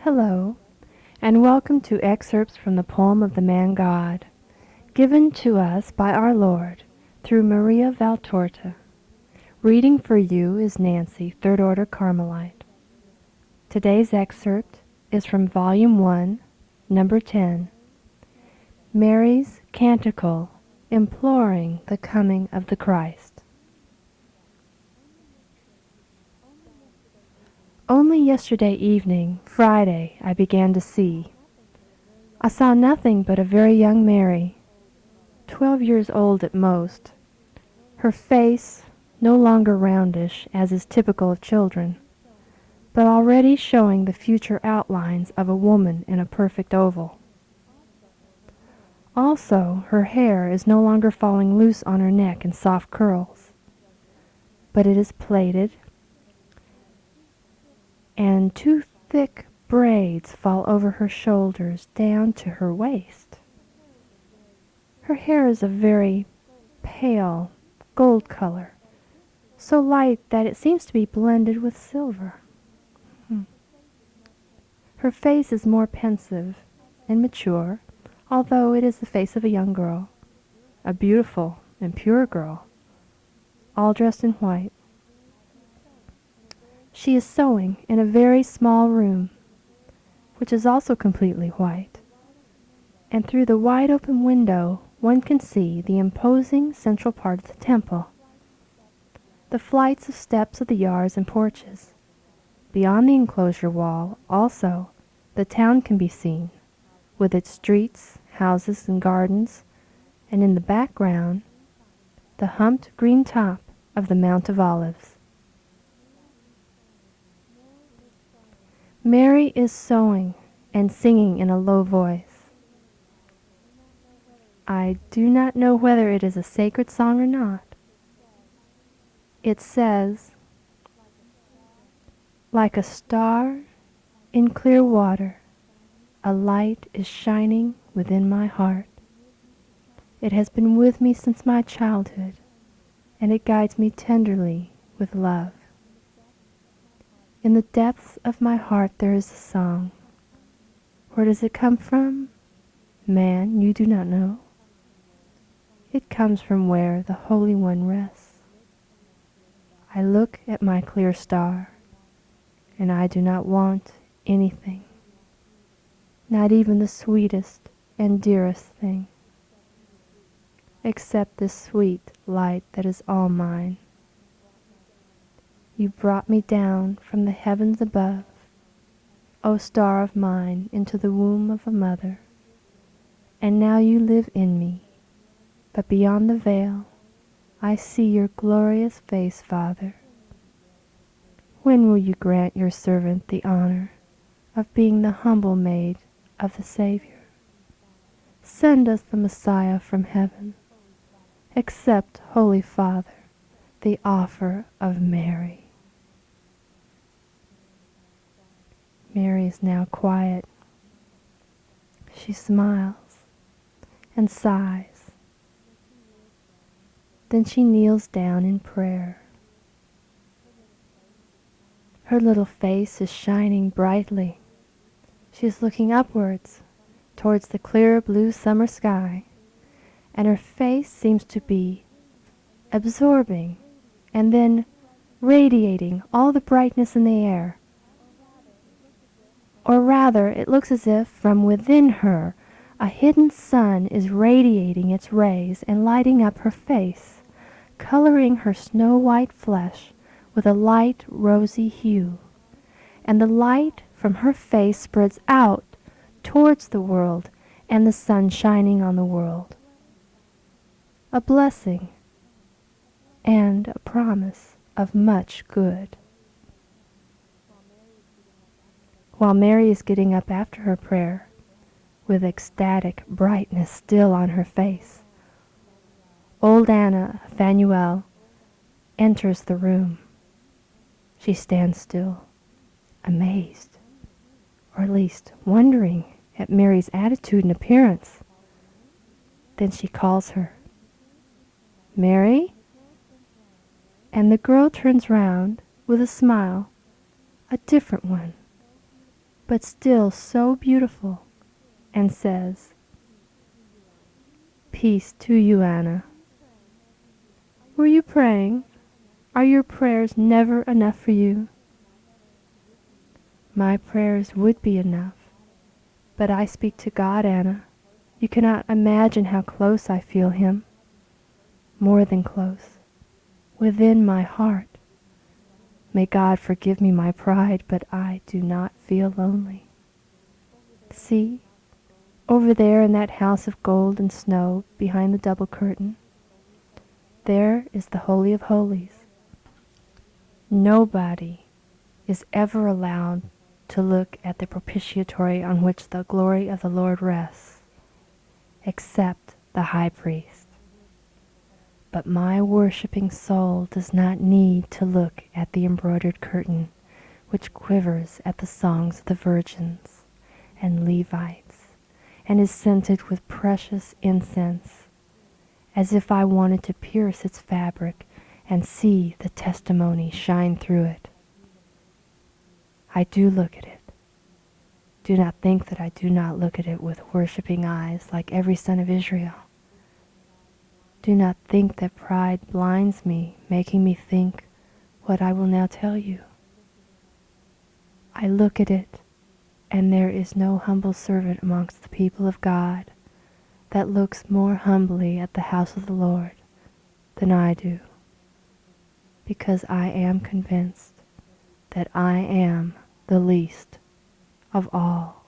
Hello, and welcome to Excerpts from the Poem of the Man God, given to us by our Lord through Maria Valtorta. Reading for you is Nancy, Third Order Carmelite. Today's excerpt is from Volume 1, Number 10, Mary's Canticle, imploring the coming of the Christ. Only yesterday evening, Friday, I began to see. I saw nothing but a very young Mary, 12 years old at most, her face no longer roundish as is typical of children, but already showing the future outlines of a woman in a perfect oval. Also, her hair is no longer falling loose on her neck in soft curls, but it is plaited, and two thick braids fall over her shoulders down to her waist. Her hair is a very pale gold color, so light that it seems to be blended with silver. Her face is more pensive and mature, although it is the face of a young girl, a beautiful and pure girl, all dressed in white. She is sewing in a very small room, which is also completely white, and through the wide open window one can see the imposing central part of the temple, the flights of steps of the yards and porches. Beyond the enclosure wall, also, the town can be seen, with its streets, houses, and gardens, and in the background, the humped green top of the Mount of Olives. Mary is sewing and singing in a low voice. I do not know whether it is a sacred song or not. It says, "Like a star in clear water, a light is shining within my heart. It has been with me since my childhood, and it guides me tenderly with love. In the depths of my heart there is a song. Where does it come from? Man, you do not know. It comes from where the Holy One rests. I look at my clear star, and I do not want anything, not even the sweetest and dearest thing, except this sweet light that is all mine. You brought me down from the heavens above, O star of mine, into the womb of a mother, and now you live in me, but beyond the veil I see your glorious face, Father. When will you grant your servant the honor of being the humble maid of the Savior? Send us the Messiah from heaven. Accept, Holy Father, the offer of Mary." Mary is now quiet. She smiles and sighs. Then she kneels down in prayer. Her little face is shining brightly. She is looking upwards, towards the clear blue summer sky, and her face seems to be absorbing and then radiating all the brightness in the air. Or rather, it looks as if from within her a hidden sun is radiating its rays and lighting up her face, coloring her snow-white flesh with a light rosy hue, and the light from her face spreads out towards the world and the sun shining on the world. A blessing and a promise of much good. While Mary is getting up after her prayer, with ecstatic brightness still on her face, old Anna Phanuel enters the room. She stands still, amazed, or at least wondering at Mary's attitude and appearance. Then she calls her, "Mary?" And the girl turns round with a smile, a different one, but still so beautiful, and says, "Peace to you, Anna. Were you praying? Are your prayers never enough for you?" "My prayers would be enough, but I speak to God, Anna. You cannot imagine how close I feel him. More than close, within my heart. May God forgive me my pride, but I do not feel lonely. See, over there in that house of gold and snow behind the double curtain, there is the Holy of Holies. Nobody is ever allowed to look at the propitiatory on which the glory of the Lord rests, except the high priest. But my worshipping soul does not need to look at the embroidered curtain which quivers at the songs of the virgins and Levites and is scented with precious incense, as if I wanted to pierce its fabric and see the testimony shine through it. I do look at it. Do not think that I do not look at it with worshipping eyes like every son of Israel. Do not think that pride blinds me, making me think what I will now tell you. I look at it, and there is no humble servant amongst the people of God that looks more humbly at the house of the Lord than I do, because I am convinced that I am the least of all.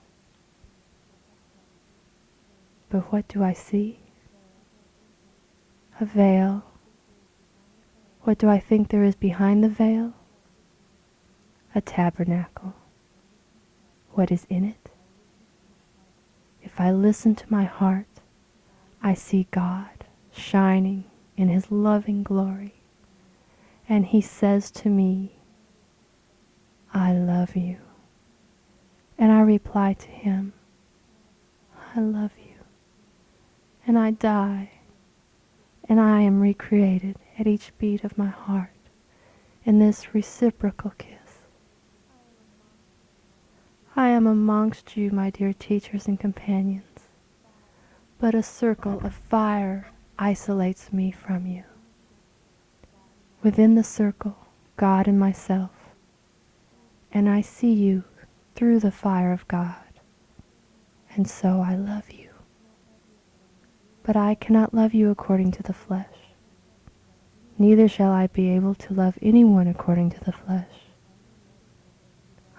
But what do I see? A veil. What do I think there is behind the veil? A tabernacle. What is in it? If I listen to my heart, I see God shining in his loving glory, and he says to me, "I love you." And I reply to him, "I love you." And I die, and I am recreated at each beat of my heart in this reciprocal kiss. I am amongst you, my dear teachers and companions, but a circle of fire isolates me from you. Within the circle, God and myself, and I see you through the fire of God, and so I love you. But I cannot love you according to the flesh, neither shall I be able to love anyone according to the flesh.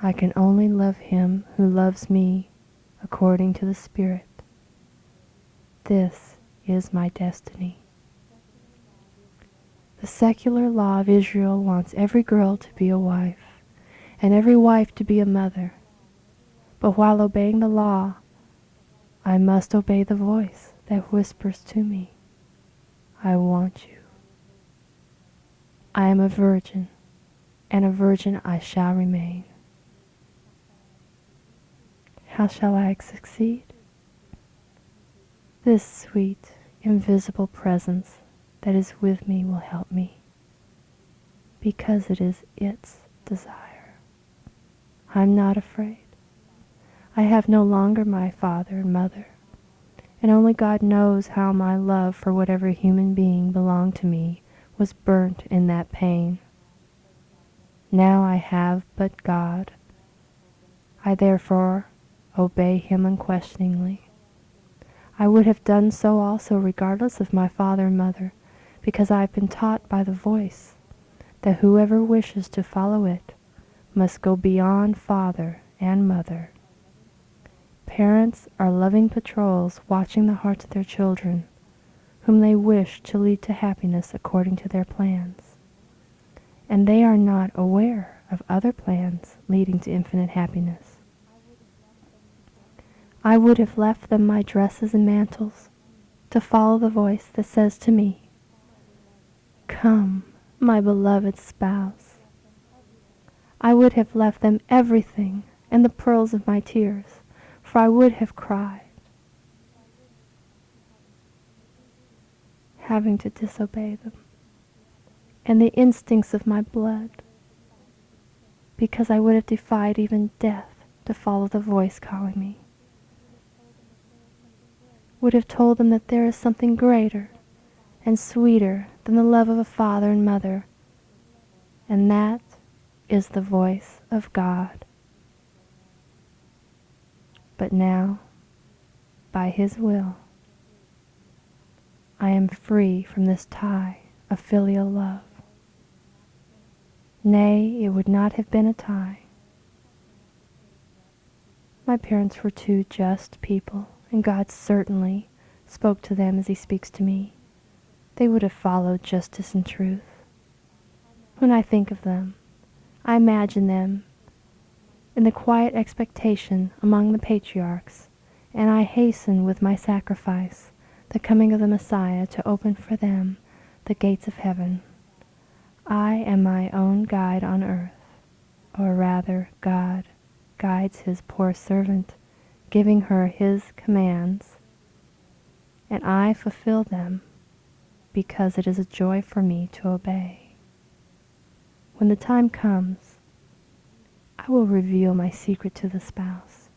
I can only love him who loves me according to the Spirit. This is my destiny. The secular law of Israel wants every girl to be a wife, and every wife to be a mother. But while obeying the law, I must obey the voice that whispers to me, "I want you." I am a virgin, and a virgin I shall remain. How shall I succeed? This sweet, invisible presence that is with me will help me, because it is its desire. I'm not afraid. I have no longer my father and mother, and only God knows how my love for whatever human being belonged to me was burnt in that pain. Now I have but God. I therefore obey him unquestioningly. I would have done so also regardless of my father and mother, because I have been taught by the voice that whoever wishes to follow it must go beyond father and mother. Parents are loving patrols watching the hearts of their children, whom they wish to lead to happiness according to their plans. And they are not aware of other plans leading to infinite happiness. I would have left them my dresses and mantles to follow the voice that says to me, "Come, my beloved spouse." I would have left them everything and the pearls of my tears, for I would have cried, having to disobey them, and the instincts of my blood, because I would have defied even death to follow the voice calling me. Would have told them that there is something greater and sweeter than the love of a father and mother, and that is the voice of God. But now, by His will, I am free from this tie of filial love. Nay, it would not have been a tie. My parents were two just people, and God certainly spoke to them as He speaks to me. They would have followed justice and truth. When I think of them, I imagine them in the quiet expectation among the patriarchs, and I hasten with my sacrifice the coming of the Messiah to open for them the gates of heaven. I am my own guide on earth, or rather God guides His poor servant, giving her His commands, and I fulfill them because it is a joy for me to obey. When the time comes, I will reveal my secret to the spouse,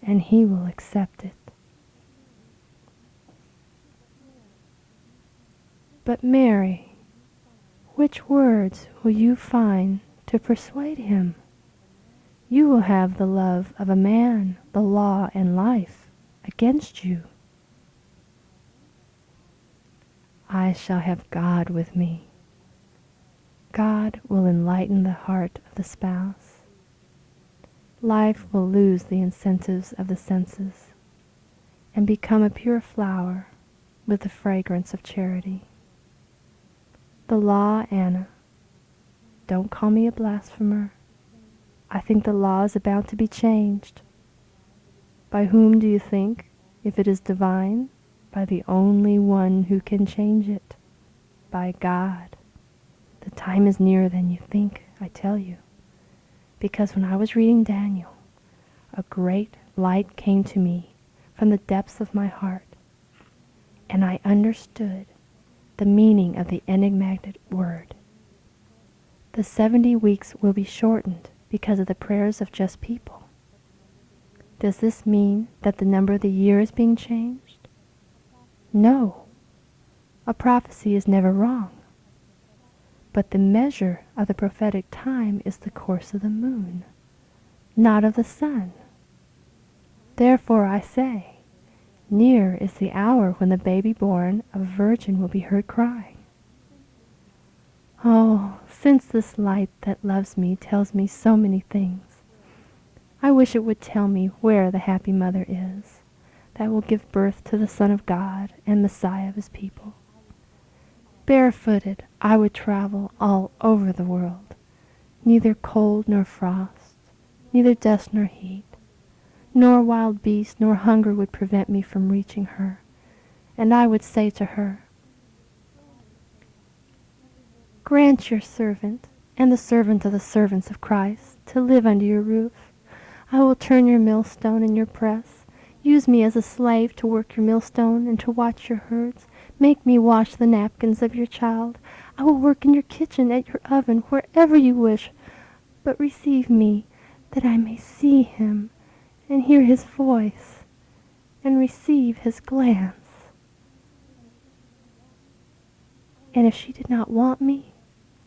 and he will accept it. But Mary, which words will you find to persuade him? You will have the love of a man, the law and life against you. I shall have God with me. God will enlighten the heart of the spouse. Life will lose the incentives of the senses and become a pure flower with the fragrance of charity. The law, Anna, don't call me a blasphemer. I think the law is about to be changed. By whom do you think, if it is divine? By the only one who can change it, by God. The time is nearer than you think, I tell you. Because when I was reading Daniel, a great light came to me from the depths of my heart, and I understood the meaning of the enigmatic word. The 70 weeks will be shortened because of the prayers of just people. Does this mean that the number of the year is being changed? No. A prophecy is never wrong. But the measure of the prophetic time is the course of the moon, not of the sun. Therefore I say, near is the hour when the baby born of a virgin will be heard crying. Oh, since this light that loves me tells me so many things, I wish it would tell me where the happy mother is that will give birth to the Son of God and Messiah of His people. Barefooted, I would travel all over the world, neither cold nor frost, neither dust nor heat, nor wild beast nor hunger would prevent me from reaching her, and I would say to her, grant your servant, and the servant of the servants of Christ, to live under your roof. I will turn your millstone in your press. Use me as a slave to work your millstone and to watch your herds. Make me wash the napkins of your child. I will work in your kitchen, at your oven, wherever you wish. But receive me, that I may see him, and hear his voice, and receive his glance. And if she did not want me,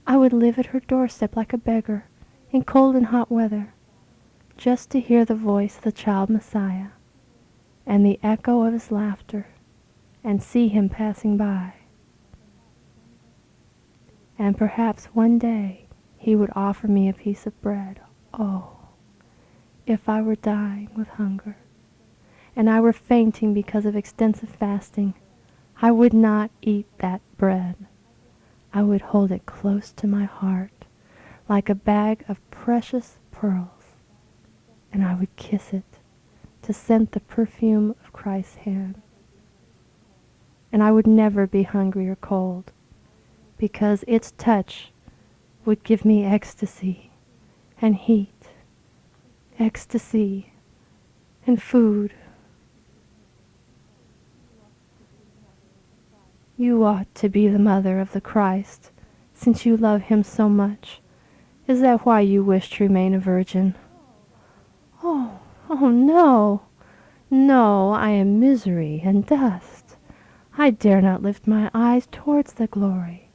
I would live at her doorstep like a beggar, in cold and hot weather, just to hear the voice of the child Messiah, and the echo of his laughter, and see him passing by. And perhaps one day he would offer me a piece of bread. Oh, if I were dying with hunger, and I were fainting because of extensive fasting, I would not eat that bread. I would hold it close to my heart, like a bag of precious pearls, and I would kiss it to scent the perfume of Christ's hand. And I would never be hungry or cold, because its touch would give me ecstasy and heat, ecstasy and food. You ought to be the mother of the Christ, since you love him so much. Is that why you wish to remain a virgin? Oh, no, no, I am misery and dust. I dare not lift my eyes towards the glory.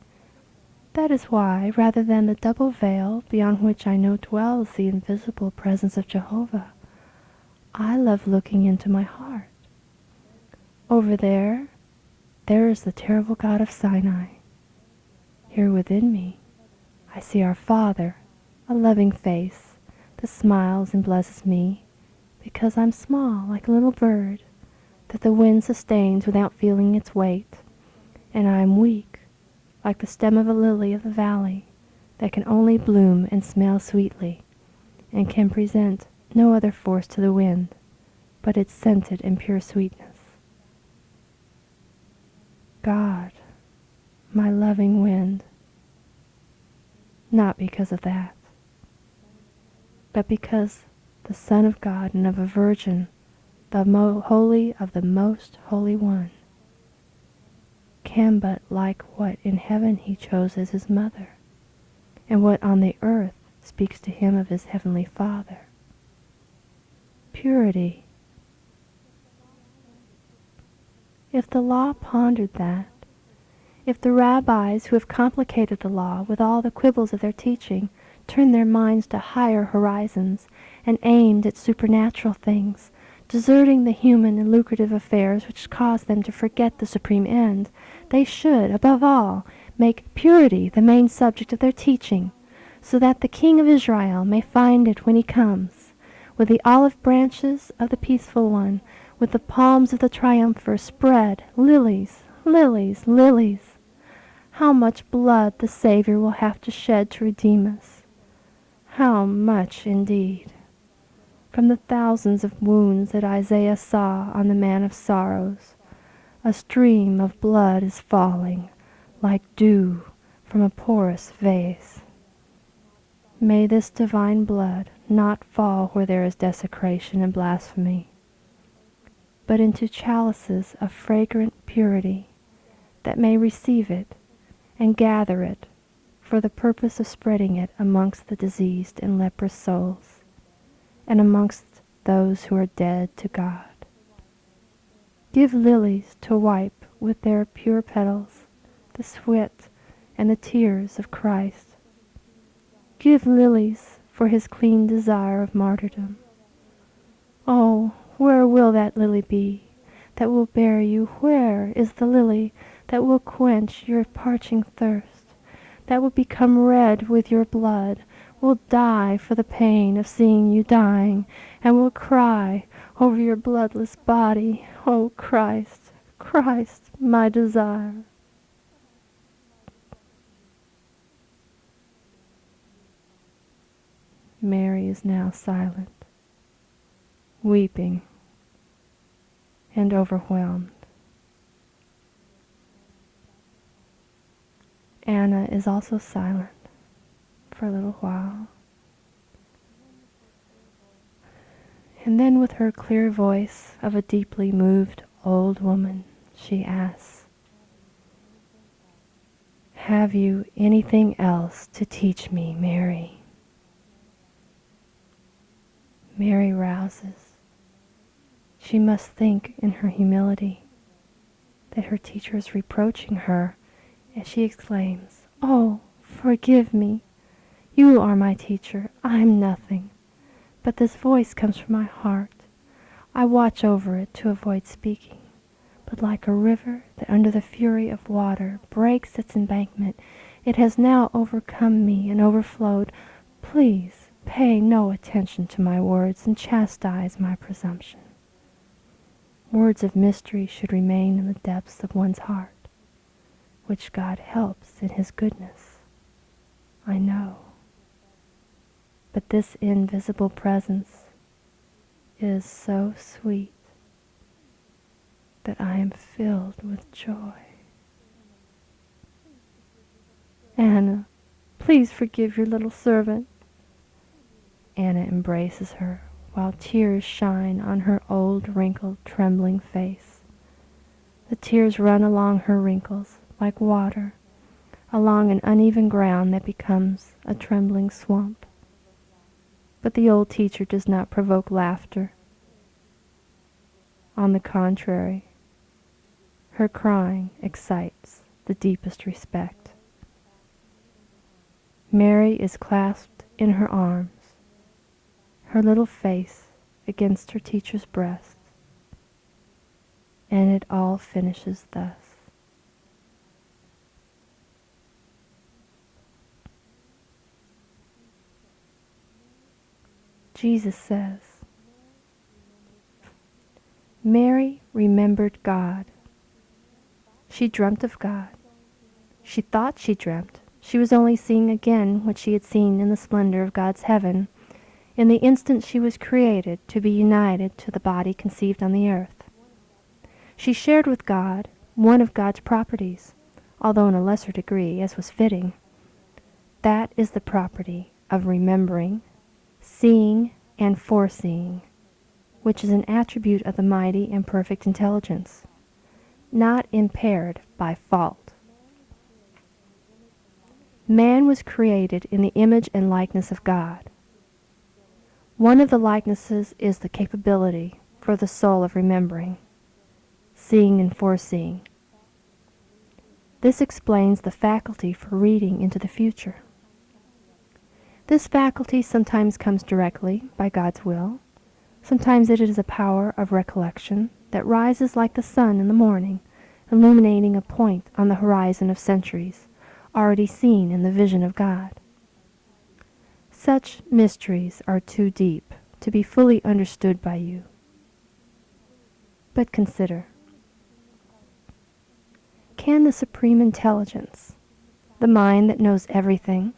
That is why, rather than the double veil beyond which I know dwells the invisible presence of Jehovah, I love looking into my heart. Over there is the terrible God of Sinai. Here within me, I see our Father, a loving face that smiles and blesses me because I'm small like a little bird that the wind sustains without feeling its weight, and I am weak like the stem of a lily of the valley that can only bloom and smell sweetly and can present no other force to the wind but its scented and pure sweetness. God, my loving wind, not because of that, but because the Son of God and of a virgin, the holy of the most holy one, can but like what in heaven he chose as his mother, and what on the earth speaks to him of his heavenly Father. Purity. If the law pondered that, if the rabbis who have complicated the law with all the quibbles of their teaching turned their minds to higher horizons and aimed at supernatural things, deserting the human and lucrative affairs which cause them to forget the supreme end, they should, above all, make purity the main subject of their teaching, so that the King of Israel may find it when he comes, with the olive branches of the peaceful one, with the palms of the triumpher spread, lilies, lilies, lilies. How much blood the Savior will have to shed to redeem us. How much indeed. From the thousands of wounds that Isaiah saw on the man of sorrows, a stream of blood is falling, like dew from a porous vase. May this divine blood not fall where there is desecration and blasphemy, but into chalices of fragrant purity that may receive it and gather it for the purpose of spreading it amongst the diseased and leprous souls, and amongst those who are dead to God. Give lilies to wipe with their pure petals the sweat and the tears of Christ. Give lilies for his clean desire of martyrdom. Oh, where will that lily be that will bear you? Where is the lily that will quench your parching thirst, that will become red with your blood, will die for the pain of seeing you dying, and will cry over your bloodless body, "Oh, Christ, Christ, my desire." Mary is now silent, weeping and overwhelmed. Anna is also silent for a little while. And then with her clear voice of a deeply moved old woman, she asks, "Have you anything else to teach me, Mary?" Mary rouses. She must think in her humility that her teacher is reproaching her, and she exclaims, "Oh, forgive me. You are my teacher. I am nothing. But this voice comes from my heart. I watch over it to avoid speaking. But like a river that under the fury of water breaks its embankment, it has now overcome me and overflowed. Please pay no attention to my words and chastise my presumption. Words of mystery should remain in the depths of one's heart, which God helps in his goodness. I know. But this invisible presence is so sweet that I am filled with joy. Anna, please forgive your little servant." Anna embraces her while tears shine on her old, wrinkled, trembling face. The tears run along her wrinkles like water, along an uneven ground that becomes a trembling swamp. But the old teacher does not provoke laughter On the contrary, her crying excites the deepest respect. Mary is clasped in her arms, her little face against her teacher's breast, and it all finishes thus. Jesus says, Mary remembered God. She dreamt of God. She thought she dreamt. She was only seeing again what she had seen in the splendor of God's heaven, in the instant she was created to be united to the body conceived on the earth. She shared with God one of God's properties, although in a lesser degree, as was fitting. That is the property of remembering, seeing, and foreseeing, which is an attribute of the mighty and perfect intelligence, not impaired by fault. Man was created in the image and likeness of God. One of the likenesses is the capability for the soul of remembering, seeing and foreseeing. This explains the faculty for reading into the future. This faculty sometimes comes directly by God's will. Sometimes it is a power of recollection that rises like the sun in the morning, illuminating a point on the horizon of centuries, already seen in the vision of God. Such mysteries are too deep to be fully understood by you. But consider, can the supreme intelligence, the mind that knows everything,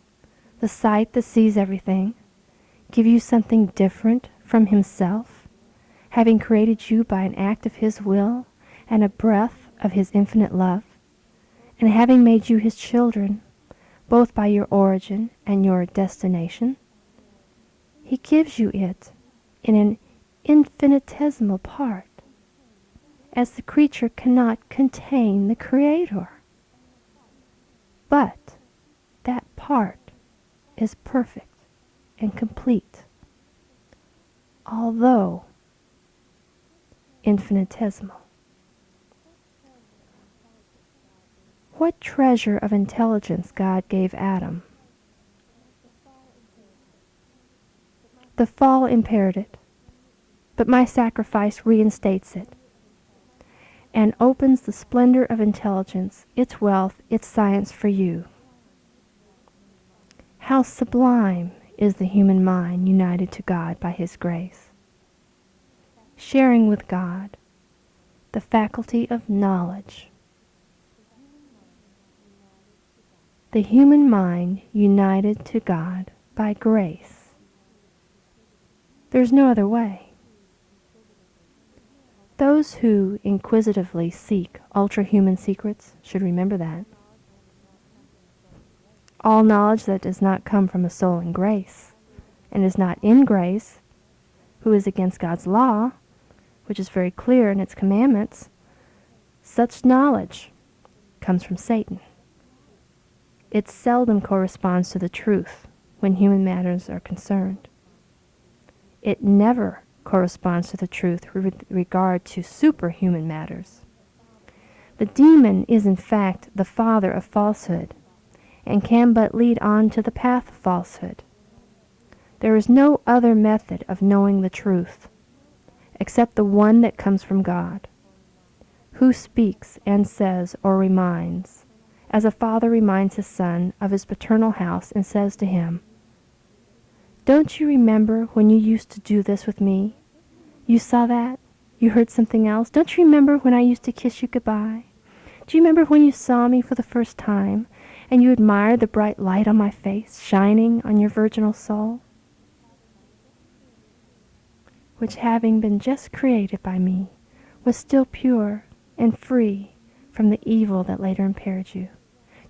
the sight that sees everything, give you something different from himself, having created you by an act of his will and a breath of his infinite love, and having made you his children, both by your origin and your destination? He gives you it in an infinitesimal part, as the creature cannot contain the Creator. But that part is perfect and complete, although infinitesimal. What treasure of intelligence God gave Adam! The fall impaired it, but my sacrifice reinstates it, and opens the splendor of intelligence, its wealth, its science for you. How sublime is the human mind united to God by his grace, sharing with God the faculty of knowledge. The human mind united to God by grace. There's no other way. Those who inquisitively seek ultra-human secrets should remember that. All knowledge that does not come from a soul in grace, and is not in grace, who is against God's law, which is very clear in its commandments, such knowledge comes from Satan. It seldom corresponds to the truth when human matters are concerned. It never corresponds to the truth with regard to superhuman matters. The demon is in fact the father of falsehood, and can but lead on to the path of falsehood. There is no other method of knowing the truth, except the one that comes from God, who speaks and says or reminds, as a father reminds his son of his paternal house and says to him, "Don't you remember when you used to do this with me? You saw that? You heard something else? Don't you remember when I used to kiss you goodbye? Do you remember when you saw me for the first time, and you admired the bright light on my face, shining on your virginal soul, which having been just created by me, was still pure and free from the evil that later impaired you?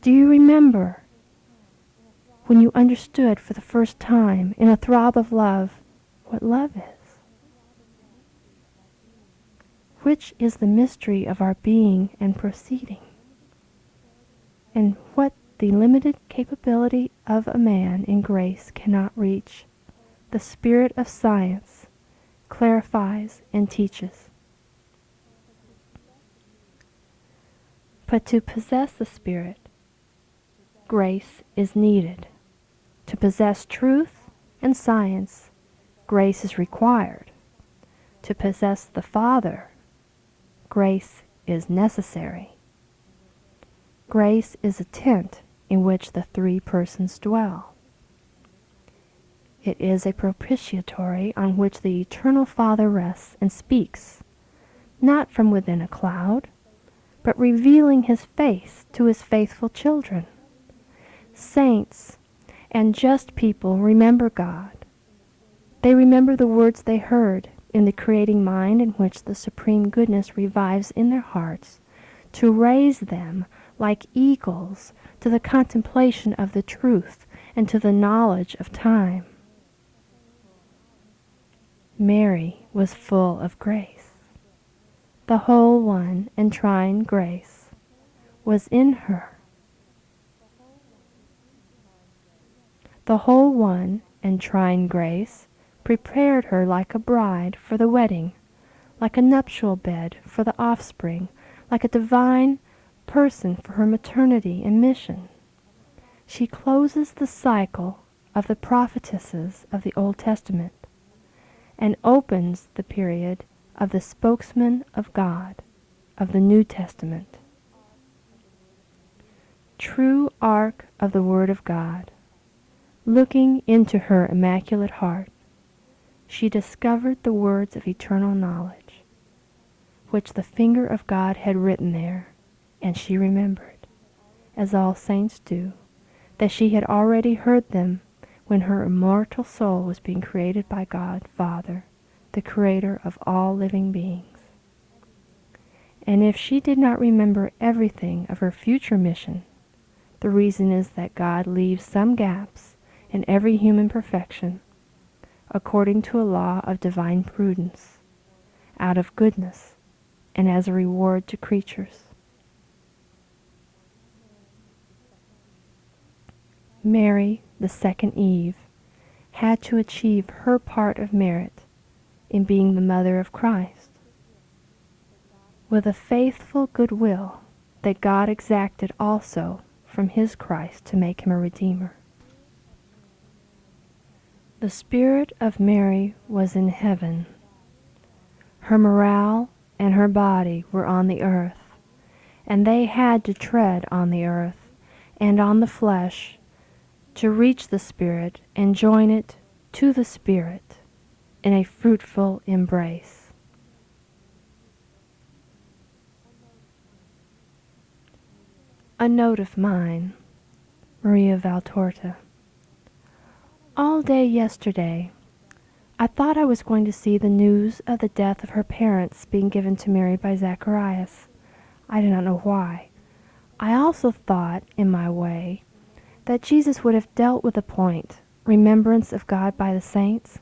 Do you remember when you understood for the first time, in a throb of love, what love is? Which is the mystery of our being and proceeding, and what the limited capability of a man in grace cannot reach, the spirit of science clarifies and teaches. But to possess the Spirit, grace is needed. To possess truth and science, grace is required. To possess the Father, grace is necessary. Grace is a tent in which the three persons dwell. It is a propitiatory on which the eternal Father rests and speaks, not from within a cloud, but revealing his face to his faithful children. Saints and just people remember God. They remember the words they heard in the creating mind in which the supreme goodness revives in their hearts to raise them like eagles to the contemplation of the truth and to the knowledge of time. Mary was full of grace. The whole one and trine grace was in her. The whole one and trine grace prepared her like a bride for the wedding, like a nuptial bed for the offspring, like a divine person for her maternity and mission. She closes the cycle of the prophetesses of the Old Testament and opens the period of the spokesman of God of the New Testament. True ark of the Word of God, looking into her immaculate heart, she discovered the words of eternal knowledge, which the finger of God had written there, and she remembered, as all saints do, that she had already heard them when her immortal soul was being created by God, Father, the Creator of all living beings. And if she did not remember everything of her future mission, the reason is that God leaves some gaps in every human perfection, according to a law of divine prudence, out of goodness, and as a reward to creatures. Mary, the second Eve, had to achieve her part of merit in being the mother of Christ, with a faithful goodwill that God exacted also from his Christ to make him a Redeemer. The spirit of Mary was in heaven. Her morale and her body were on the earth, and they had to tread on the earth and on the flesh to reach the Spirit and join it to the Spirit in a fruitful embrace. A note of mine, Maria Valtorta. All day yesterday, I thought I was going to see the news of the death of her parents being given to Mary by Zacharias. I do not know why. I also thought, in my way, that Jesus would have dealt with the point, remembrance of God by the saints.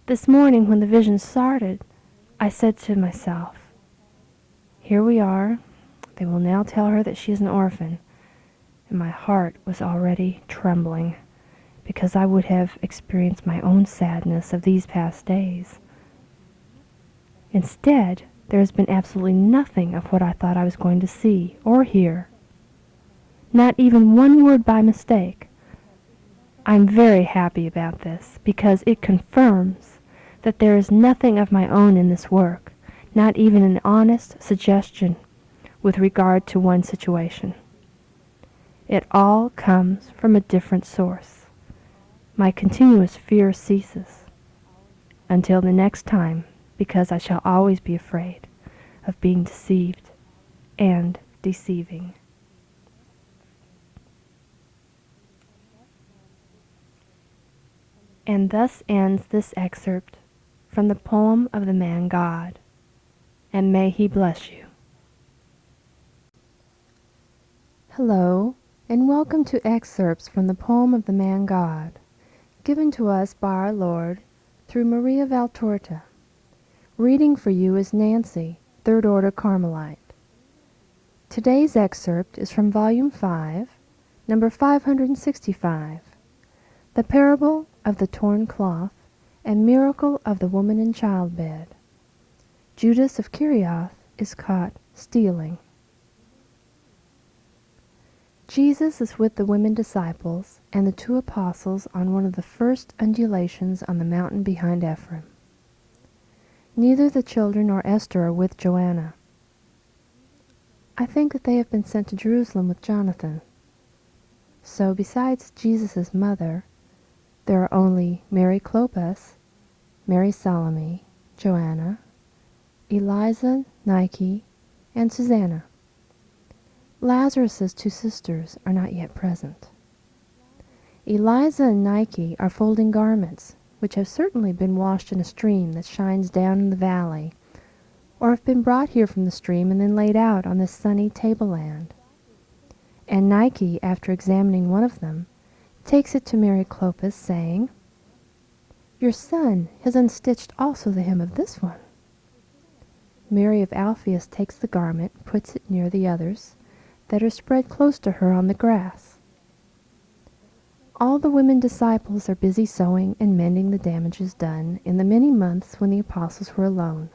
This morning, when the vision started, I said to myself, here we are. They will now tell her that she is an orphan. And my heart was already trembling, because I would have experienced my own sadness of these past days. Instead, there has been absolutely nothing of what I thought I was going to see or hear. Not even one word by mistake. I'm very happy about this, because it confirms that there is nothing of my own in this work, not even an honest suggestion with regard to one situation. It all comes from a different source. My continuous fear ceases until the next time, because I shall always be afraid of being deceived and deceiving. And thus ends this excerpt from the poem of the man God, and may he bless you. Hello, and welcome to Excerpts from the poem of the man God, given to us by our Lord through Maria Valtorta. Reading for you is Nancy, Third Order Carmelite. Today's excerpt is from Volume 5, number 565, The Parable of the Torn Cloth and Miracle of the Woman in Childbed. Judas of Kerioth is caught stealing. Jesus is with the women disciples and the 2 apostles on one of the first undulations on the mountain behind Ephraim. Neither the children nor Esther are with Joanna. I think that they have been sent to Jerusalem with Jonathan. So besides Jesus' mother, there are only Mary Clopas, Mary Salome, Joanna, Eliza, Nike, and Susanna. Lazarus' 2 sisters are not yet present. Eliza and Nike are folding garments, which have certainly been washed in a stream that shines down in the valley, or have been brought here from the stream and then laid out on this sunny tableland. And Nike, after examining one of them, takes it to Mary Clopas, saying, "Your son has unstitched also the hem of this one." Mary of Alphaeus takes the garment, puts it near the others, that are spread close to her on the grass. All the women disciples are busy sewing and mending the damages done in the many months when the apostles were alone.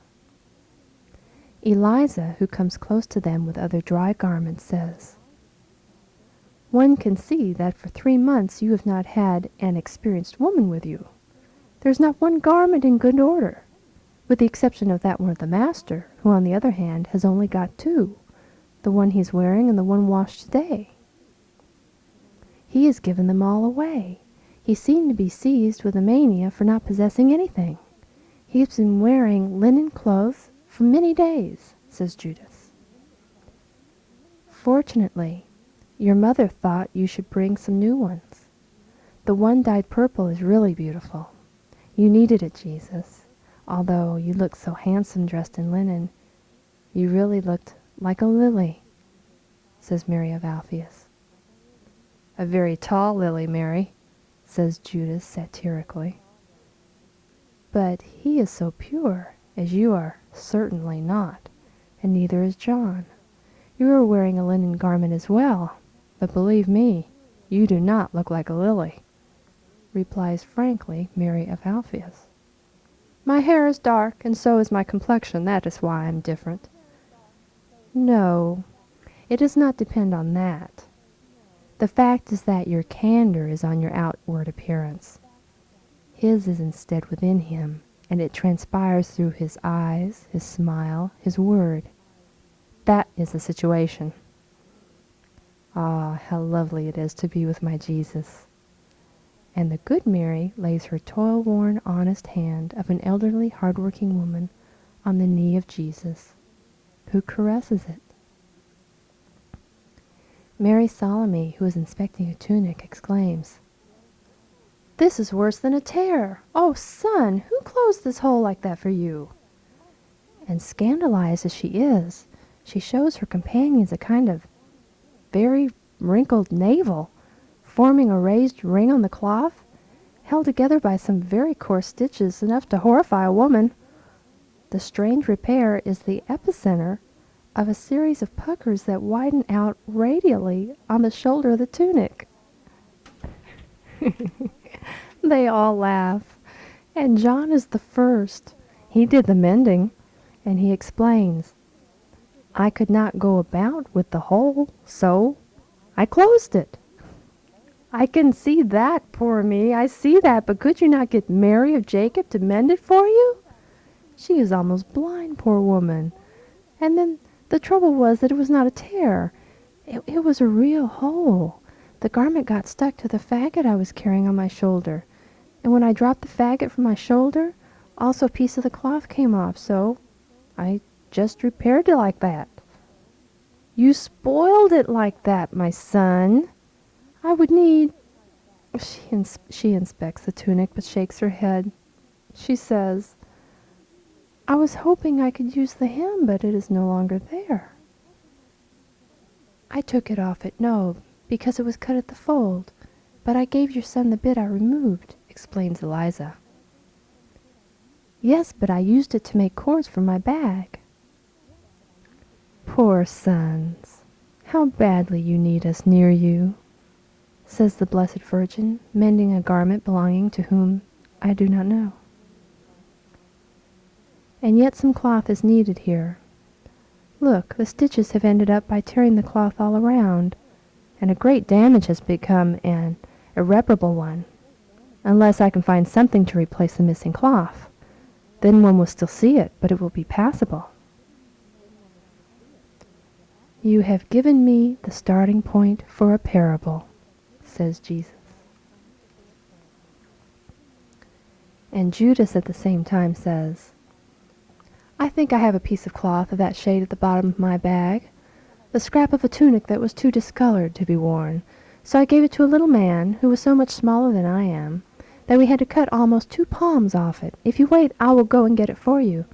Eliza, who comes close to them with other dry garments, says, "One can see that for 3 months you have not had an experienced woman with you. There's not one garment in good order, with the exception of that one of the master, who on the other hand has only got 2, the one he's wearing and the one washed today. He has given them all away. He seemed to be seized with a mania for not possessing anything. He's been wearing linen clothes for many days," says Judas. "Fortunately, your mother thought you should bring some new ones. The one dyed purple is really beautiful. You needed it, Jesus. Although you looked so handsome dressed in linen, you really looked like a lily," says Mary of Alphaeus. "A very tall lily, Mary," says Judas satirically. "But he is so pure, as you are certainly not, and neither is John. You are wearing a linen garment as well, but believe me, you do not look like a lily," replies frankly Mary of Alphaeus. "My hair is dark, and so is my complexion. That is why I am different." "No, it does not depend on that. The fact is that your candor is on your outward appearance. His is instead within him, and it transpires through his eyes, his smile, his word. That is the situation. Ah, how lovely it is to be with my Jesus." And the good Mary lays her toil-worn, honest hand of an elderly, hard-working woman on the knee of Jesus, who caresses it. Mary Salome, who is inspecting a tunic, exclaims, "This is worse than a tear! Oh, son, who closed this hole like that for you?" And scandalized as she is, she shows her companions a kind of very wrinkled navel, forming a raised ring on the cloth, held together by some very coarse stitches, enough to horrify a woman. The strange repair is the epicenter of a series of puckers that widen out radially on the shoulder of the tunic. They all laugh, and John is the first. He did the mending, and he explains, "I could not go about with the hole, so I closed it." "I can see that, poor me, I see that, but could you not get Mary of Jacob to mend it for you? She is almost blind, poor woman. And then the trouble was that it was not a tear. It was a real hole. The garment got stuck to the faggot I was carrying on my shoulder, and when I dropped the faggot from my shoulder, also a piece of the cloth came off, so I just repaired it like that." "You spoiled it like that, my son. I would need—" She inspects the tunic, but shakes her head. She says, "I was hoping I could use the hem, but it is no longer there." "I took it off at Nob, because it was cut at the fold, but I gave your son the bit I removed," explains Eliza. "Yes, but I used it to make cords for my bag." "Poor sons, how badly you need us near you," says the Blessed Virgin, mending a garment belonging to whom I do not know. "And yet some cloth is needed here. Look, the stitches have ended up by tearing the cloth all around. and a great damage has become an irreparable one, unless I can find something to replace the missing cloth. Then one will still see it, but it will be passable. You have given me the starting point for a parable, says Jesus. And Judas at the same time says, I think I have a piece of cloth of that shade at the bottom of my bag, the scrap of a tunic that was too discolored to be worn, so I gave it to a little man who was so much smaller than I am, that we had to cut almost 2 palms off it. If you wait, I will go and get it for you.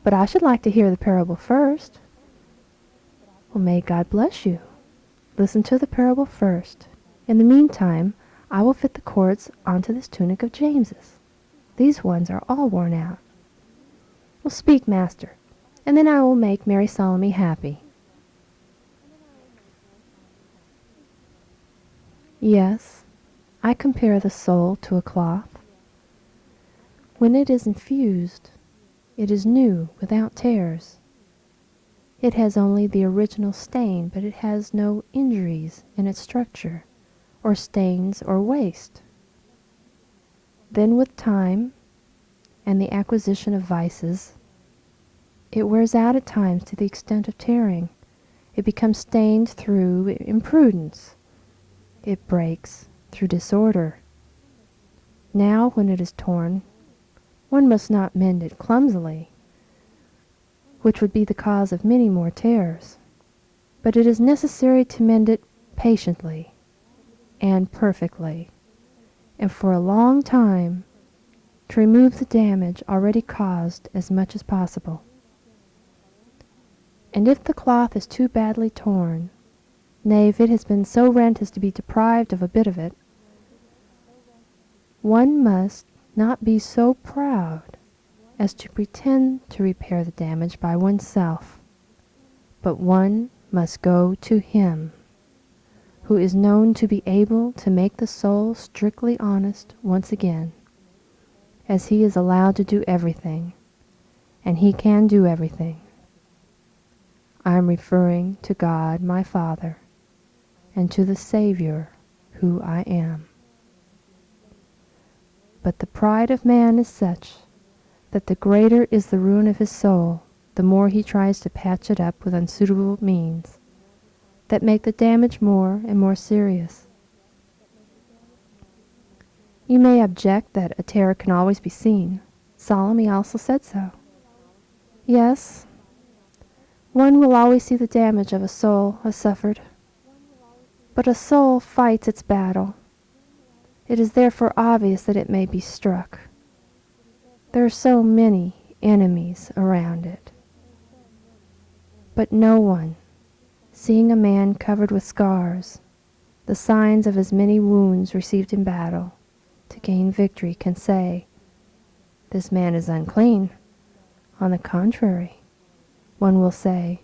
But I should like to hear the parable first. Well, may God bless you. Listen to the parable first. In the meantime, I will fit the cords onto this tunic of James's. These ones are all worn out. Well, speak, Master, and then I will make Mary Salome happy. Yes, I compare the soul to a cloth. When it is infused, it is new, without tears. It has only the original stain, but it has no injuries in its structure, or stains or waste. Then with time, and the acquisition of vices, it wears out at times to the extent of tearing. It becomes stained through imprudence. It breaks through disorder. Now, when it is torn, one must not mend it clumsily, which would be the cause of many more tears, but it is necessary to mend it patiently and perfectly, and for a long time, to remove the damage already caused as much as possible. And if the cloth is too badly torn, nay, if it has been so rent as to be deprived of a bit of it, one must not be so proud as to pretend to repair the damage by oneself, but one must go to Him, who is known to be able to make the soul strictly honest once again, as He is allowed to do everything, and He can do everything. I am referring to God my Father, and to the Savior who I am. But the pride of man is such that the greater is the ruin of his soul, the more he tries to patch it up with unsuitable means, that make the damage more and more serious. You may object that a tear can always be seen. Salome also said so. Yes, one will always see the damage of a soul has suffered, but a soul fights its battle. It is therefore obvious that it may be struck. There are so many enemies around it. But no one, seeing a man covered with scars, the signs of his many wounds received in battle, to gain victory, can say, "This man is unclean." On the contrary, one will say,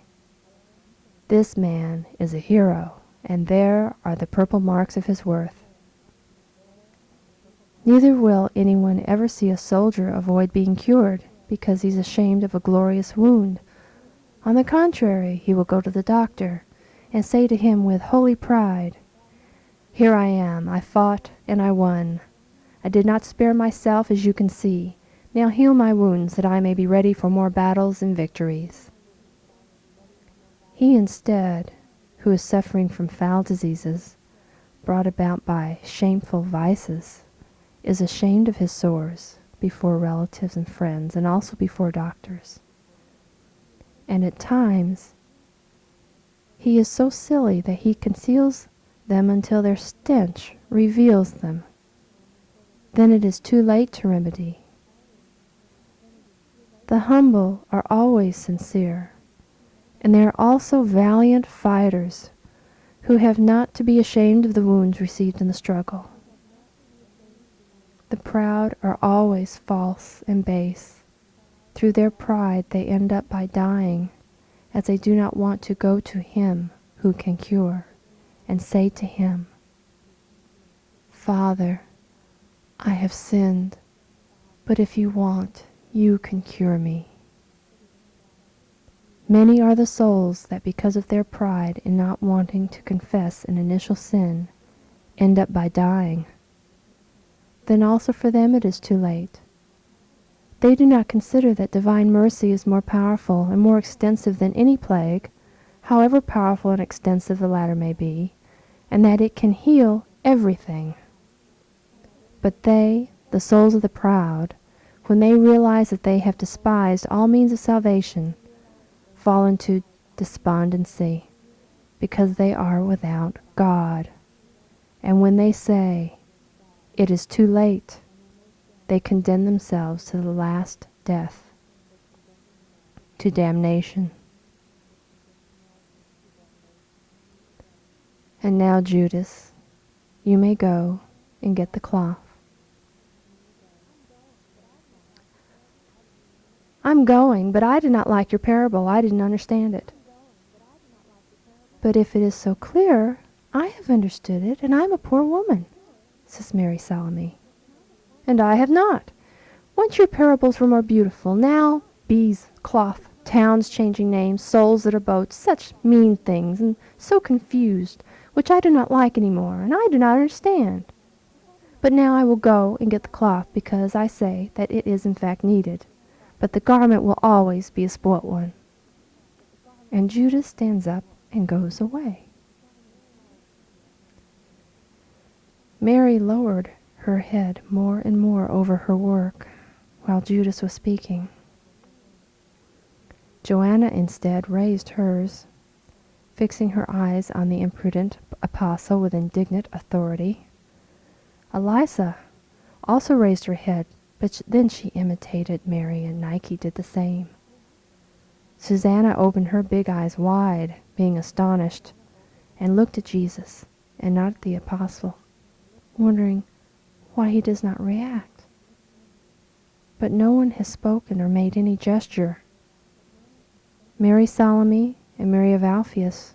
"This man is a hero, and there are the purple marks of his worth." Neither will anyone ever see a soldier avoid being cured because he's ashamed of a glorious wound. On the contrary, he will go to the doctor and say to him with holy pride, "Here I am, I fought and I won. I did not spare myself, as you can see. Now heal my wounds that I may be ready for more battles and victories." He instead, who is suffering from foul diseases brought about by shameful vices, is ashamed of his sores before relatives and friends, and also before doctors. And at times, he is so silly that he conceals them until their stench reveals them. Then it is too late to remedy. The humble are always sincere, and they are also valiant fighters who have not to be ashamed of the wounds received in the struggle. The proud are always false and base. Through their pride they end up by dying, as they do not want to go to Him who can cure, and say to Him, "Father, I have sinned, but if you want, you can cure me." Many are the souls that because of their pride in not wanting to confess an initial sin, end up by dying. Then also for them it is too late. They do not consider that divine mercy is more powerful and more extensive than any plague, however powerful and extensive the latter may be, and that it can heal everything. But they, the souls of the proud, when they realize that they have despised all means of salvation, fall into despondency, because they are without God. And when they say, "It is too late," they condemn themselves to the last death, to damnation. And now, Judas, you may go and get the cloth. I'm going, but I did not like your parable. I didn't understand it. But if it is so clear, I have understood it, and I am a poor woman, says Mary Salome. And I have not. Once your parables were more beautiful. Now, bees, cloth, towns changing names, souls that are boats, such mean things, and so confused, which I do not like any more, and I do not understand. But now I will go and get the cloth, because I say that it is in fact needed. But the garment will always be a spoilt one. And Judas stands up and goes away. Mary lowered her head more and more over her work while Judas was speaking. Joanna instead raised hers, fixing her eyes on the imprudent apostle with indignant authority. Eliza also raised her head, but then she imitated Mary, and Nike did the same. Susanna opened her big eyes wide, being astonished, and looked at Jesus and not at the apostle, wondering why he does not react. But no one has spoken or made any gesture. Mary Salome and Mary of Alphaeus,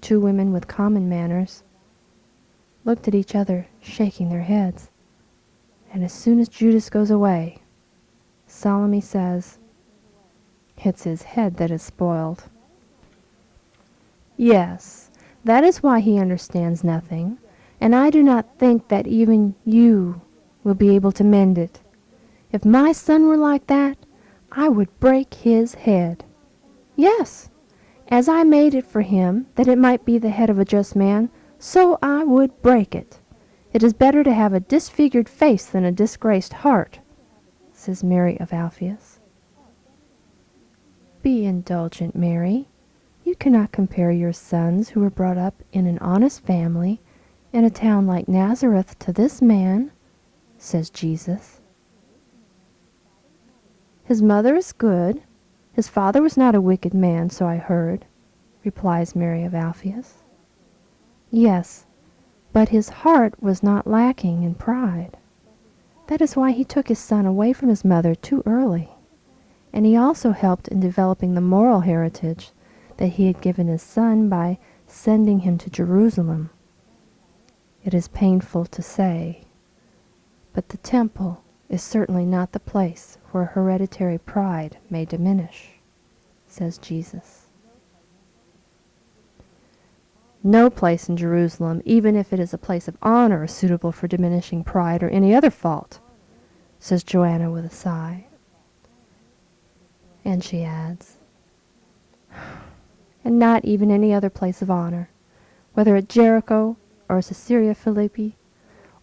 two women with common manners, looked at each other, shaking their heads. And as soon as Judas goes away, Salome says, "It's his head that is spoiled." Yes, that is why he understands nothing, and I do not think that even you will be able to mend it. If my son were like that, I would break his head. Yes, as I made it for him, that it might be the head of a just man, so I would break it. It is better to have a disfigured face than a disgraced heart, says Mary of Alphaeus. Be indulgent, Mary. You cannot compare your sons who were brought up in an honest family in a town like Nazareth to this man, says Jesus. His mother is good. His father was not a wicked man, so I heard, replies Mary of Alphaeus. Yes, but his heart was not lacking in pride. That is why he took his son away from his mother too early. And he also helped in developing the moral heritage that he had given his son by sending him to Jerusalem. It is painful to say, but the temple is certainly not the place where hereditary pride may diminish, says Jesus. No place in Jerusalem, even if it is a place of honor, is suitable for diminishing pride or any other fault, says Joanna with a sigh. And she adds, and not even any other place of honor, whether at Jericho or Caesarea Philippi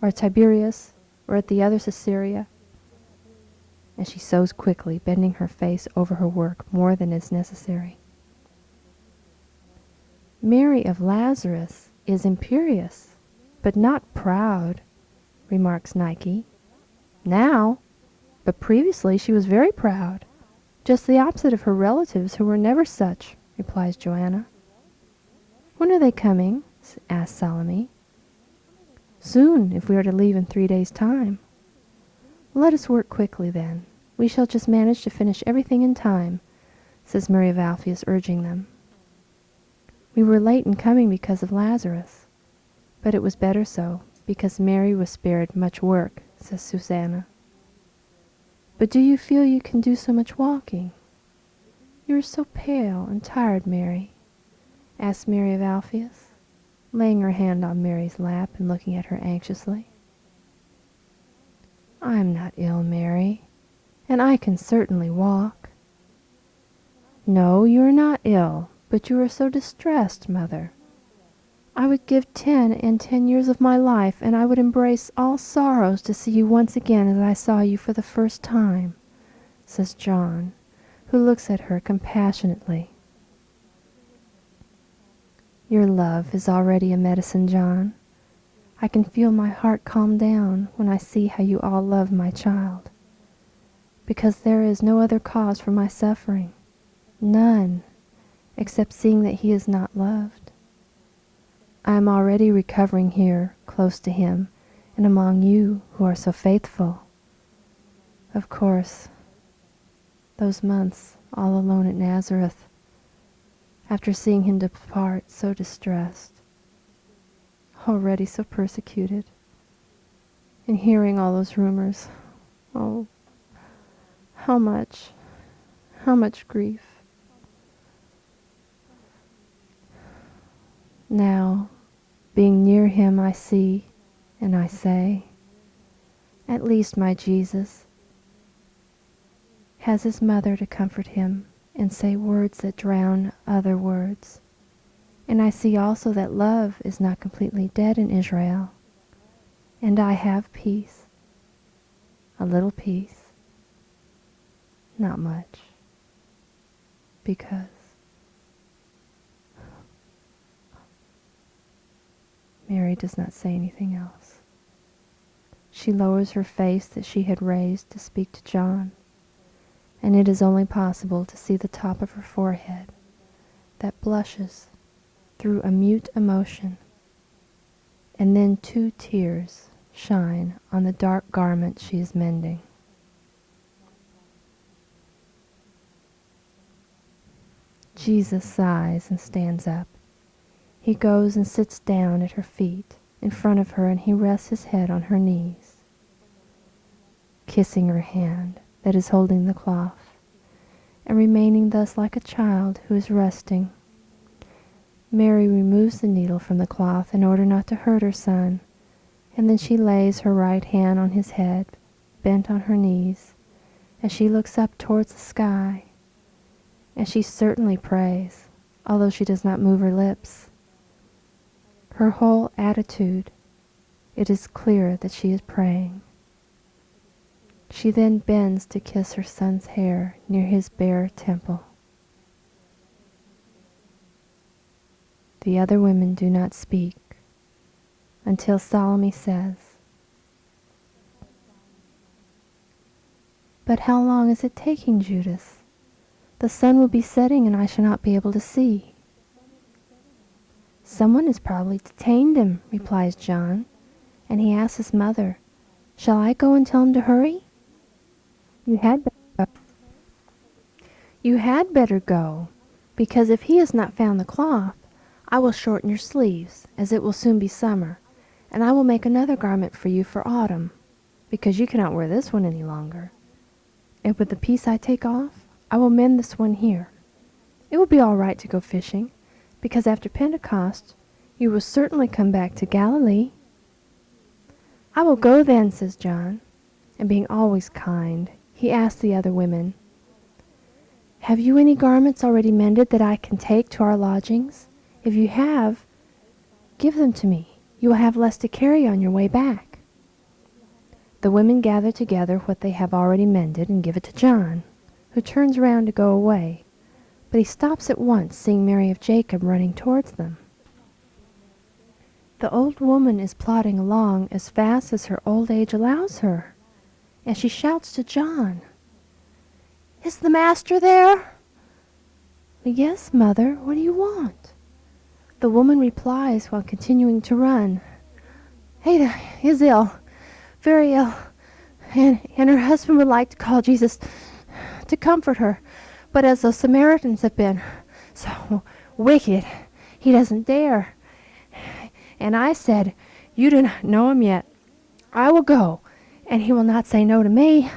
or at Tiberias or at the other Caesarea. And she sews quickly, bending her face over her work more than is necessary. Mary of Lazarus is imperious, but not proud, remarks Nike. Now, but previously she was very proud. Just the opposite of her relatives, who were never such, replies Joanna. When are they coming? asks Salome. Soon, if we are to leave in 3 days' time. Let us work quickly then. We shall just manage to finish everything in time, says Mary of Alphaeus, urging them. We were late in coming because of Lazarus, but it was better so, because Mary was spared much work, says Susanna. But do you feel you can do so much walking? "You are so pale and tired, Mary," asked Mary of Alphaeus, laying her hand on Mary's lap and looking at her anxiously. "I am not ill, Mary, and I can certainly walk." "No, you are not ill, but you are so distressed, mother. I would give 10 and 10 years of my life, and I would embrace all sorrows to see you once again as I saw you for the first time," says John, who looks at her compassionately. "Your love is already a medicine, John. I can feel my heart calm down when I see how you all love my child, because there is no other cause for my suffering, none, except seeing that he is not loved. I am already recovering here, close to him, and among you who are so faithful. Of course, those months all alone at Nazareth, after seeing him depart so distressed, already so persecuted, and hearing all those rumors, oh, how much grief. Now, being near him, I see, and I say, at least my Jesus has his mother to comfort him and say words that drown other words. And I see also that love is not completely dead in Israel. And I have peace, a little peace, not much, because Mary does not say anything else. She lowers her face that she had raised to speak to John, and it is only possible to see the top of her forehead that blushes through a mute emotion, and then 2 tears shine on the dark garment she is mending. Jesus sighs and stands up. He goes and sits down at her feet in front of her, and he rests his head on her knees, kissing her hand that is holding the cloth, and remaining thus like a child who is resting. Mary removes the needle from the cloth in order not to hurt her son, and then she lays her right hand on his head, bent on her knees, as she looks up towards the sky, and she certainly prays, although she does not move her lips. Her whole attitude, it is clear that she is praying. She then bends to kiss her son's hair near his bare temple. The other women do not speak until Salome says, "But how long is it taking, Judas? The sun will be setting and I shall not be able to see." "Someone has probably detained him," replies John, and he asks his mother, "Shall I go and tell him to hurry?" "You had better go, because if he has not found the cloth, I will shorten your sleeves, as it will soon be summer, and I will make another garment for you for autumn, because you cannot wear this one any longer. And with the piece I take off, I will mend this one here. It will be all right to go fishing, because after Pentecost you will certainly come back to Galilee." "I will go then," says John, and being always kind, he asked the other women, "Have you any garments already mended that I can take to our lodgings? If you have, give them to me. You will have less to carry on your way back." The women gather together what they have already mended and give it to John, who turns round to go away, but he stops at once, seeing Mary of Jacob running towards them. The old woman is plodding along as fast as her old age allows her, and she shouts to John, "Is the master there?" "Yes, mother, what do you want?" The woman replies while continuing to run, "Ada is ill, very ill, and her husband would like to call Jesus to comfort her, but as the Samaritans have been so wicked, he doesn't dare. And I said, 'You do not know him yet. I will go, and he will not say no to me.'"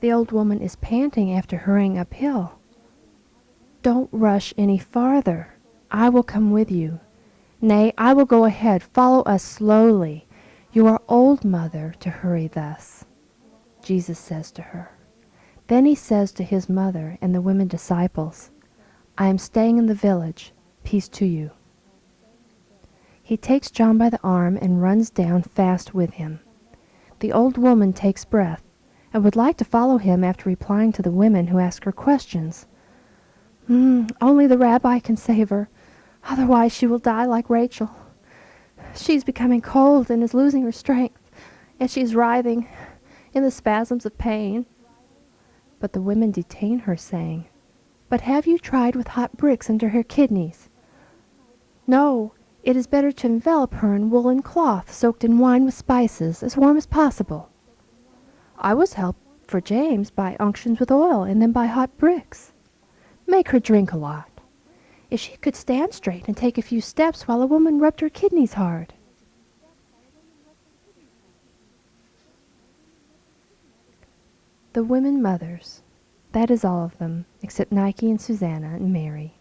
The old woman is panting after hurrying uphill. "Don't rush any farther. I will come with you. Nay, I will go ahead. Follow us slowly. You are old, mother, to hurry thus," Jesus says to her. Then he says to his mother and the women disciples, "I am staying in the village. Peace to you." He takes John by the arm and runs down fast with him. The old woman takes breath and would like to follow him after replying to the women who ask her questions. Only the rabbi can save her. Otherwise she will die like Rachel. She's becoming cold and is losing her strength, and she's writhing in the spasms of pain. But the women detain her, saying, "But have you tried with hot bricks under her kidneys?" "No, it is better to envelop her in woolen cloth soaked in wine with spices, as warm as possible." "I was helped for James by unctions with oil and then by hot bricks." "Make her drink a lot." "If she could stand straight and take a few steps while a woman rubbed her kidneys hard." The women mothers, that is all of them, except Nike and Susanna and Mary,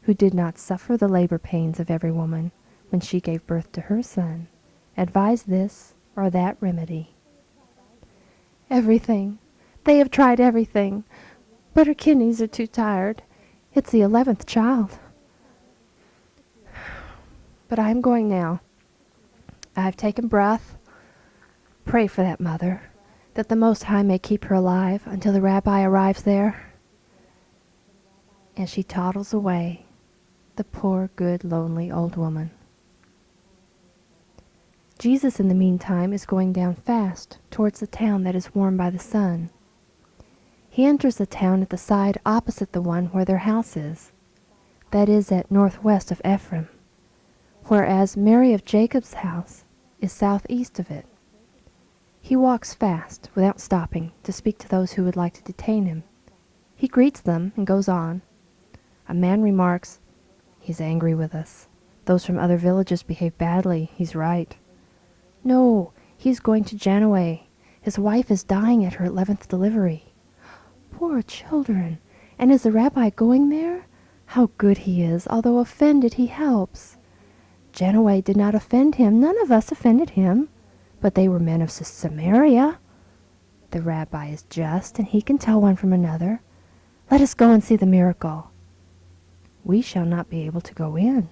who did not suffer the labor pains of every woman when she gave birth to her son, advise this or that remedy. "Everything. They have tried everything, but her kidneys are too tired. It's the 11th child. But I am going now. I have taken breath. Pray for that mother, that the Most High may keep her alive until the rabbi arrives there." And she toddles away, the poor, good, lonely old woman. Jesus, in the meantime, is going down fast towards the town that is warmed by the sun. He enters the town at the side opposite the one where their house is, that is at northwest of Ephraim, whereas Mary of Jacob's house is southeast of it. He walks fast, without stopping, to speak to those who would like to detain him. He greets them and goes on. A man remarks, "He's angry with us. Those from other villages behave badly. He's right." "No, he's going to Genoa. His wife is dying at her 11th delivery." "Poor children! And is the rabbi going there? How good he is! Although offended, he helps." "Genoa did not offend him. None of us offended him. But they were men of Samaria." "The rabbi is just, and he can tell one from another. Let us go and see the miracle." "We shall not be able to go in.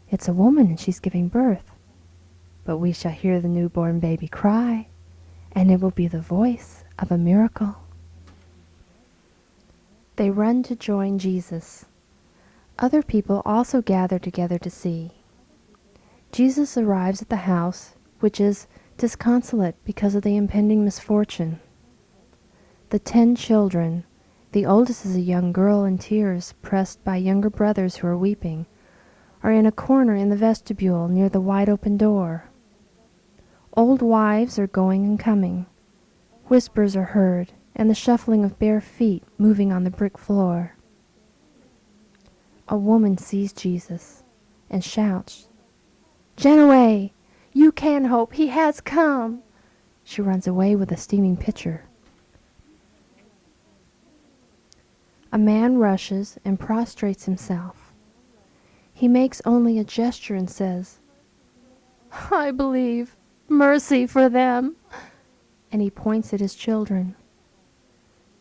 It's a woman, and she's giving birth. But we shall hear the newborn baby cry, and it will be the voice of a miracle." They run to join Jesus. Other people also gather together to see. Jesus arrives at the house, which is disconsolate because of the impending misfortune. The 10 children, the oldest is a young girl in tears, pressed by younger brothers who are weeping, are in a corner in the vestibule near the wide-open door. Old wives are going and coming. Whispers are heard, and the shuffling of bare feet moving on the brick floor. A woman sees Jesus and shouts, "Genoa! You can hope. He has come." She runs away with a steaming pitcher. A man rushes and prostrates himself. He makes only a gesture and says, "I believe. Mercy for them." And he points at his children.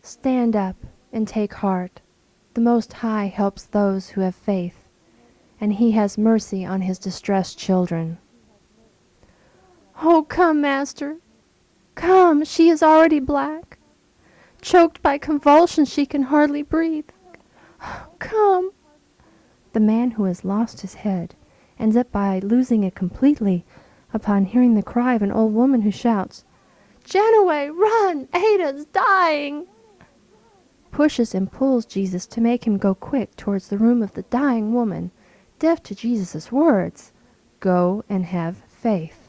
"Stand up and take heart. The Most High helps those who have faith, and he has mercy on his distressed children." "Oh, come, Master. Come, she is already black. Choked by convulsions, she can hardly breathe. Come." The man who has lost his head ends up by losing it completely upon hearing the cry of an old woman who shouts, "Genoa, run! Ada's dying!" Pushes and pulls Jesus to make him go quick towards the room of the dying woman, deaf to Jesus' words, "Go and have faith."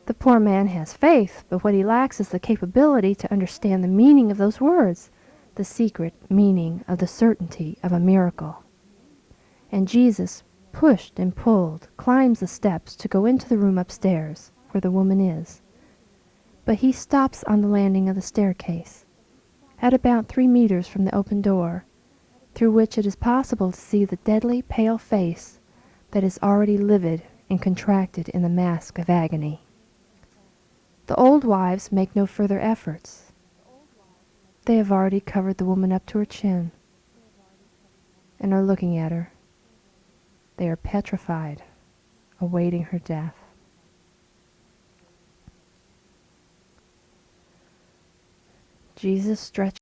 The poor man has faith, but what he lacks is the capability to understand the meaning of those words, the secret meaning of the certainty of a miracle. And Jesus, pushed and pulled, climbs the steps to go into the room upstairs, where the woman is. But he stops on the landing of the staircase. at about 3 meters from the open door, through which it is possible to see the deadly pale face that is already livid and contracted in the mask of agony. The old wives make no further efforts. They have already covered the woman up to her chin and are looking at her. They are petrified, awaiting her death. Jesus stretched